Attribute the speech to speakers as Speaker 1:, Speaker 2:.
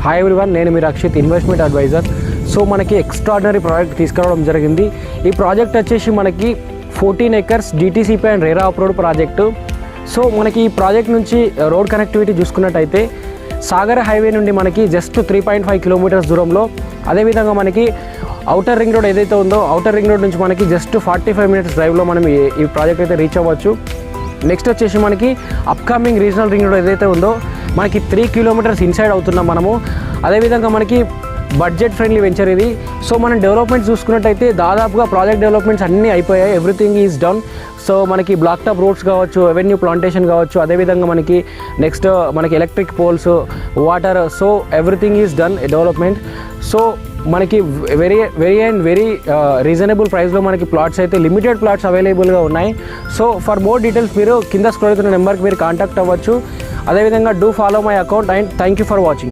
Speaker 1: Hi everyone, నేను మీ Rakshit, investment advisor. So మనకి extraordinary project తీసుకురావడం జరిగింది. ఈ ప్రాజెక్ట్ వచ్చేసి మనకి 14 acres DTCP and RERA approved project. So మనకి ఈ ప్రాజెక్ట్ నుంచి రోడ్ కనెక్టివిటీ చూసుకున్నట్టయితే సాగర్ హైవే నుండి మనకి జస్ట్ 3.5 కిలోమీటర్స్ దూరంలో, అదేవిధంగా మనకి అవుటర్ రింగ్ రోడ్ ఏదైతే ఉందో అవుటర్ రింగ్ రోడ్ నుంచి మనకి జస్ట్ 45 minutes డ్రైవ్లో మనం ఈ ప్రాజెక్ట్ అయితే రీచ్ అవ్వచ్చు. నెక్స్ట్ వచ్చేసి మనకి అప్కమింగ్ రీజనల్ రింగ్ రోడ్ ఏదైతే ఉందో మనకి 3 kilometers ఇన్సైడ్ అవుతున్నాం మనము. అదేవిధంగా మనకి బడ్జెట్ ఫ్రెండ్లీ వెంచర్ ఇది. సో మనం డెవలప్మెంట్స్ చూసుకున్నట్టయితే దాదాపుగా ప్రాజెక్ట్ డెవలప్మెంట్స్ అన్నీ అయిపోయాయి, ఎవ్రీథింగ్ ఈజ్ డన్. సో మనకి బ్లాక్ టాప్ రోడ్స్ కావచ్చు, అవెన్యూ ప్లాంటేషన్ కావచ్చు, అదేవిధంగా మనకి నెక్స్ట్ మనకి electric poles, water, so everything is done development. So మనకి వెరీ రీజనబుల్ ప్రైస్లో మనకి ప్లాట్స్ అయితే లిమిటెడ్ ప్లాట్స్ అవైలబుల్గా ఉన్నాయి. సో ఫర్ మోర్ డీటెయిల్స్ మీరు కింద స్క్రోల్ అవుతున్న నెంబర్కి మీరు కాంటాక్ట్ అవ్వచ్చు. అదేవిధంగా do follow my account and thank you for watching.